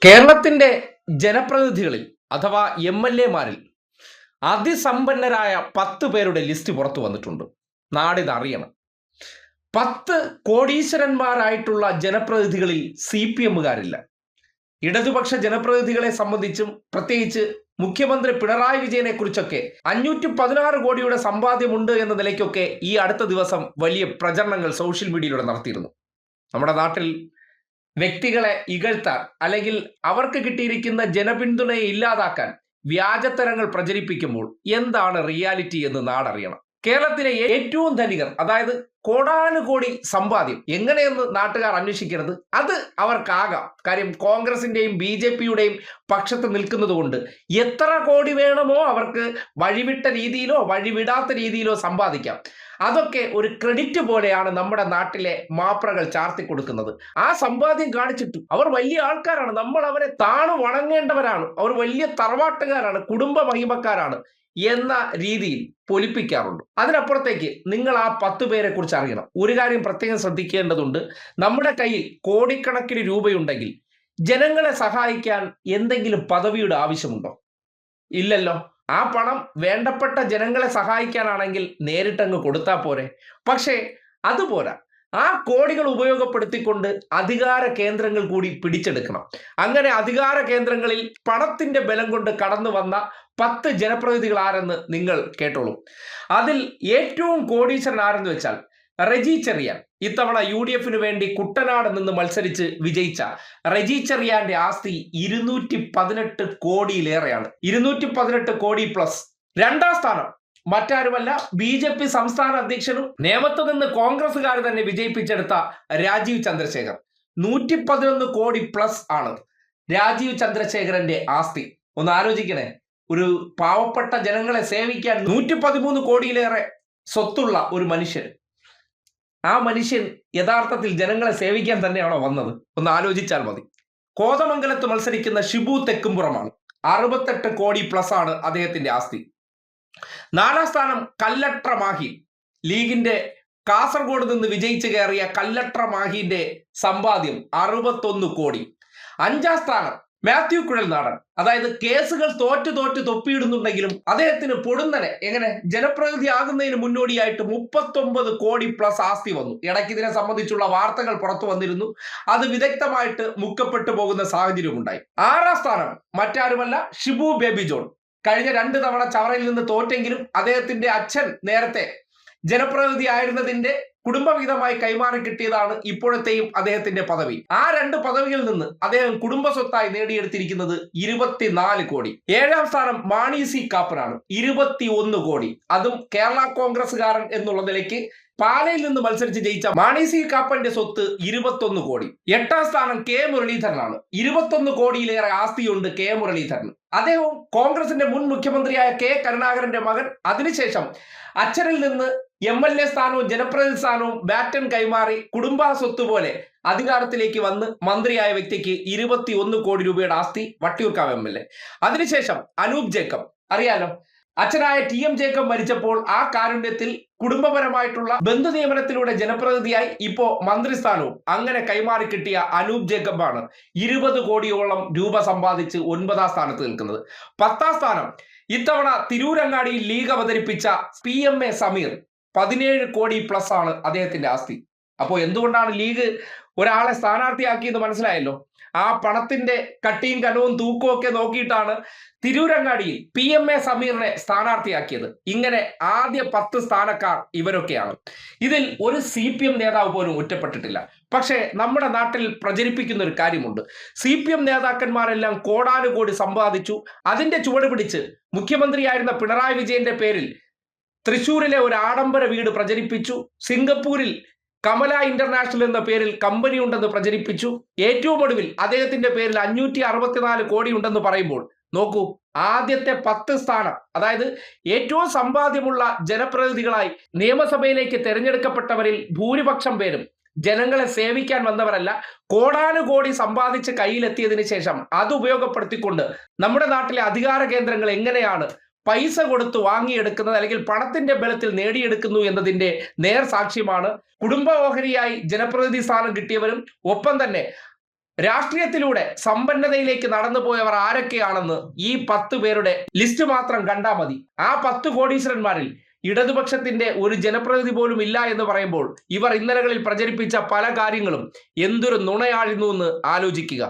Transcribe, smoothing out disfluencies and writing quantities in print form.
കേരളത്തിന്റെ ജനപ്രതിനിധികളിൽ അഥവാ എം.എൽ.എമാരിൽ അതിസമ്പന്നരായ 10 പേരുടെ ലിസ്റ്റ് പുറത്തു വന്നിട്ടുണ്ട്. നാടിതറിയണം. 10 കോടീശ്വരന്മാരായിട്ടുള്ള ജനപ്രതിനിധികളിൽ CPM-കാരില്ല. ഇടതുപക്ഷ ജനപ്രതിനിധികളെ സംബന്ധിച്ചും പ്രത്യേകിച്ച് മുഖ്യമന്ത്രി പിണറായി വിജയനെ കുറിച്ചൊക്കെ 516 കോടിയുടെ സമ്പാദ്യമുണ്ട് എന്ന നിലയ്ക്കൊക്കെ ഈ അടുത്ത ദിവസം വലിയ പ്രചരണങ്ങൾ സോഷ്യൽ മീഡിയയിലൂടെ നടത്തിയിരുന്നു. നമ്മുടെ നാട്ടിൽ വ്യക്തികളെ ഇകഴ്ത്താൻ അല്ലെങ്കിൽ അവർക്ക് കിട്ടിയിരിക്കുന്ന ജനപിന്തുണയെ ഇല്ലാതാക്കാൻ വ്യാജത്തരങ്ങൾ പ്രചരിപ്പിക്കുമ്പോൾ എന്താണ് റിയാലിറ്റി എന്ന് നാടറിയണം. കേരളത്തിലെ ഏറ്റവും ധനികർ, അതായത് കോടാനുകോടി സമ്പാദ്യം എങ്ങനെയെന്ന് നാട്ടുകാർ അന്വേഷിക്കരുത്. അത് അവർക്കാകാം. കാര്യം കോൺഗ്രസിന്റെയും BJP-യുടെയും പക്ഷത്ത് നിൽക്കുന്നത് കൊണ്ട് എത്ര കോടി വേണമോ അവർക്ക് വഴിവിട്ട രീതിയിലോ വഴിവിടാത്ത രീതിയിലോ സമ്പാദിക്കാം. അതൊക്കെ ഒരു ക്രെഡിറ്റ് പോലെയാണ് നമ്മുടെ നാട്ടിലെ മാപ്രകൾ ചാർത്തി കൊടുക്കുന്നത്. ആ സമ്പാദ്യം കാണിച്ചിട്ട് അവർ വലിയ ആൾക്കാരാണ്, നമ്മൾ അവരെ താണു വണങ്ങേണ്ടവരാണ്, അവർ വലിയ തറവാട്ടുകാരാണ്, കുടുംബ മഹിമക്കാരാണ് എന്ന രീതിയിൽ പൊലിപ്പിക്കാറുണ്ട്. അതിനപ്പുറത്തേക്ക് നിങ്ങൾ ആ 10 പേരെ കുറിച്ച് അറിയണം. ഒരു കാര്യം പ്രത്യേകം ശ്രദ്ധിക്കേണ്ടതുണ്ട്. നമ്മുടെ കയ്യിൽ കോടിക്കണക്കിന് രൂപയുണ്ടെങ്കിൽ ജനങ്ങളെ സഹായിക്കാൻ എന്തെങ്കിലും പദവിയുടെ ആവശ്യമുണ്ടോ? ഇല്ലല്ലോ. ആ പണം വേണ്ടപ്പെട്ട ജനങ്ങളെ സഹായിക്കാനാണെങ്കിൽ നേരിട്ടങ്ങ് കൊടുത്താൽ പോരെ. പക്ഷേ അതുപോരാ. ആ കോടികൾ ഉപയോഗപ്പെടുത്തിക്കൊണ്ട് അധികാര കേന്ദ്രങ്ങൾ കൂടി പിടിച്ചെടുക്കണം. അങ്ങനെ അധികാര കേന്ദ്രങ്ങളിൽ പണത്തിന്റെ ബലം കൊണ്ട് കടന്നു വന്ന 10 ജനപ്രതിനിധികൾ ആരെന്ന് നിങ്ങൾ കേട്ടോളൂ. അതിൽ ഏറ്റവും കോടീശ്വരൻ ആരെന്ന് വെച്ചാൽ റെജി ചെറിയാൻ. ഇത്തവണ UDF-ന് വേണ്ടി കുട്ടനാട് നിന്ന് മത്സരിച്ച് വിജയിച്ച റെജി ചെറിയാന്റെ ആസ്തി 218 കോടിയിലേറെയാണ്. 218 കോടി പ്ലസ്. രണ്ടാം സ്ഥാനം മറ്റാരുമല്ല, BJP സംസ്ഥാന അധ്യക്ഷനും നേമത്ത് നിന്ന് കോൺഗ്രസുകാർ തന്നെ വിജയിപ്പിച്ചെടുത്ത രാജീവ് ചന്ദ്രശേഖർ. 111 കോടി പ്ലസ് ആണ് രാജീവ് ചന്ദ്രശേഖരന്റെ ആസ്തി. ഒന്ന് ആലോചിക്കണേ. ഒരു പാവപ്പെട്ട ജനങ്ങളെ സേവിക്കാൻ 113 കോടിയിലേറെ സ്വത്തുള്ള ഒരു മനുഷ്യൻ. ആ മനുഷ്യൻ യഥാർത്ഥത്തിൽ ജനങ്ങളെ സേവിക്കാൻ തന്നെയാണോ വന്നത്? ഒന്ന് ആലോചിച്ചാൽ മതി. കോതമംഗലത്ത് മത്സരിക്കുന്ന ഷിബു തെക്കുംപുറമാണ്. 68 കോടി പ്ലസ് ആണ് അദ്ദേഹത്തിന്റെ ആസ്തി. 4ാം സ്ഥാനം കല്ലട്ര മാഹി. ലീഗിന്റെ കാസർഗോഡ് നിന്ന് വിജയിച്ചു കയറിയ കല്ലട്ര മാഹിന്റെ സമ്പാദ്യം 61 കോടി. 5ാം സ്ഥാനം മാത്യു കുഴൽനാടൻ. അതായത് കേസുകൾ തോറ്റു തൊപ്പിയിടുന്നുണ്ടെങ്കിലും അദ്ദേഹത്തിന് പൊടുന്നനെ എങ്ങനെ ജനപ്രതിനിധി ആകുന്നതിന് മുന്നോടിയായിട്ട് 39 കോടി പ്ലസ് ആസ്തി വന്നു. ഇടയ്ക്ക് ഇതിനെ സംബന്ധിച്ചുള്ള വാർത്തകൾ പുറത്തു വന്നിരുന്നു. അത് വിദഗ്ധമായിട്ട് മുക്കപ്പെട്ടു പോകുന്ന സാഹചര്യം ഉണ്ടായി. 6ാം സ്ഥാനം മറ്റാരുമല്ല, ഷിബു ബേബി ജോൺ. കഴിഞ്ഞ 2 തവണ ചവറയിൽ നിന്ന് തോറ്റെങ്കിലും അദ്ദേഹത്തിന്റെ അച്ഛൻ നേരത്തെ ജനപ്രതിനിധി ആയിരുന്നതിന്റെ കുടുംബവിഹിതമായി കൈമാറി കിട്ടിയതാണ് ഇപ്പോഴത്തെയും അദ്ദേഹത്തിന്റെ പദവി. ആ 2 പദവികളിൽ നിന്ന് അദ്ദേഹം കുടുംബ സ്വത്തായി നേടിയെടുത്തിരിക്കുന്നത് 24 കോടി. 7ാം സ്ഥാനം മാണി സി കാപ്പനാണ്. 21 കോടി. അതും കേരള കോൺഗ്രസുകാരൻ എന്നുള്ള നിലയ്ക്ക് പാലയിൽ നിന്ന് മത്സരിച്ച് ജയിച്ച മാണി സി കാപ്പന്റെ സ്വത്ത് 21 കോടി. 8ാം സ്ഥാനം കെ മുരളീധരനാണ്. 21 കോടിയിലേറെ ആസ്തിയുണ്ട് കെ മുരളീധരൻ. അദ്ദേഹവും കോൺഗ്രസിന്റെ മുൻ മുഖ്യമന്ത്രിയായ കെ കരുണാകരന്റെ മകൻ. അതിനുശേഷം അച്ഛനിൽ നിന്ന് MLA സ്ഥാനവും ജനപ്രതിനിധി സ്ഥാനവും ബാറ്റൺ കൈമാറി കുടുംബ സ്വത്ത് പോലെ അധികാരത്തിലേക്ക് വന്ന് മന്ത്രിയായ വ്യക്തിക്ക് 21 കോടി രൂപയുടെ ആസ്തി, വട്ടിയൂർക്കാവ് MLA. അതിനുശേഷം അനൂപ് ജേക്കബ് അറിയാലോ. അച്ഛനായ TM ജേക്കബ് മരിച്ചപ്പോൾ ആ കാരുണ്യത്തിൽ കുടുംബപരമായിട്ടുള്ള ബന്ധു നിയമനത്തിലൂടെ ജനപ്രതിനിധിയായി ഇപ്പോ മന്ത്രിസ്ഥാനവും അങ്ങനെ കൈമാറി കിട്ടിയ അനൂപ് ജേക്കബാണ് 20 കോടിയോളം രൂപ സമ്പാദിച്ച് 9ാം സ്ഥാനത്ത് നിൽക്കുന്നത്. 10ാം സ്ഥാനം ഇത്തവണ തിരൂരങ്ങാടിയിൽ ലീഗ് അവതരിപ്പിച്ച PMA സമീർ. 17 കോടി പ്ലസ് ആണ് അദ്ദേഹത്തിന്റെ ആസ്തി. അപ്പോൾ എന്തുകൊണ്ടാണ് ലീഗ് ഒരാളെ സ്ഥാനാർത്ഥിയാക്കിയെന്ന് മനസ്സിലായല്ലോ. ആ പണത്തിന്റെ കട്ടിയും കനവും തൂക്കവും ഒക്കെ നോക്കിയിട്ടാണ് തിരൂരങ്ങാടിയിൽ PMA സമീറിനെ സ്ഥാനാർത്ഥിയാക്കിയത്. ഇങ്ങനെ ആദ്യ 10 സ്ഥാനക്കാർ ഇവരൊക്കെയാണ്. ഇതിൽ ഒരു CPM നേതാവ് പോലും ഒറ്റപ്പെട്ടിട്ടില്ല. പക്ഷേ നമ്മുടെ നാട്ടിൽ പ്രചരിപ്പിക്കുന്ന ഒരു കാര്യമുണ്ട്. CPM നേതാക്കന്മാരെല്ലാം കോടാനുകോടി സമ്പാദിച്ചു. അതിന്റെ ചുവട് പിടിച്ച് മുഖ്യമന്ത്രിയായിരുന്ന പിണറായി വിജയന്റെ പേരിൽ തൃശ്ശൂരിലെ ഒരു ആഡംബര വീട് പ്രചരിപ്പിച്ചു. സിംഗപ്പൂരിൽ കമല ഇന്റർനാഷണൽ എന്ന പേരിൽ കമ്പനി ഉണ്ടെന്ന് പ്രചരിപ്പിച്ചു. ഏറ്റവും ഒടുവിൽ അദ്ദേഹത്തിന്റെ പേരിൽ 564 കോടി ഉണ്ടെന്ന് പറയുമ്പോൾ നോക്കൂ, ആദ്യത്തെ 10 സ്ഥാനം, അതായത് ഏറ്റവും സമ്പാദ്യമുള്ള ജനപ്രതിനിധികളായി നിയമസഭയിലേക്ക് തെരഞ്ഞെടുക്കപ്പെട്ടവരിൽ ഭൂരിപക്ഷം പേരും ജനങ്ങളെ സേവിക്കാൻ വന്നവരല്ല. കോടാനുകോടി സമ്പാദിച്ച് കയ്യിലെത്തിയതിനു ശേഷം അത് ഉപയോഗപ്പെടുത്തിക്കൊണ്ട് നമ്മുടെ നാട്ടിലെ അധികാര കേന്ദ്രങ്ങൾ എങ്ങനെയാണ് പൈസ കൊടുത്ത് വാങ്ങിയെടുക്കുന്നത് അല്ലെങ്കിൽ പണത്തിന്റെ ബലത്തിൽ നേടിയെടുക്കുന്നു എന്നതിന്റെ നേർ സാക്ഷ്യമാണ് കുടുംബ ഓഹരിയായി ജനപ്രതിനിധി സ്ഥാനം കിട്ടിയവരും ഒപ്പം തന്നെ രാഷ്ട്രീയത്തിലൂടെ സമ്പന്നതയിലേക്ക് നടന്നു പോയവർ ആരൊക്കെയാണെന്ന് ഈ 10 പേരുടെ ലിസ്റ്റ് മാത്രം കണ്ടാൽ മതി. ആ 10 കോടീശ്വരന്മാരിൽ ഇടതുപക്ഷത്തിന്റെ ഒരു ജനപ്രതിനിധി പോലും ഇല്ല എന്ന് പറയുമ്പോൾ ഇവർ ഇന്നലകളിൽ പ്രചരിപ്പിച്ച പല കാര്യങ്ങളും എന്തൊരു നുണയായിരുന്നു എന്ന് ആലോചിക്കുക.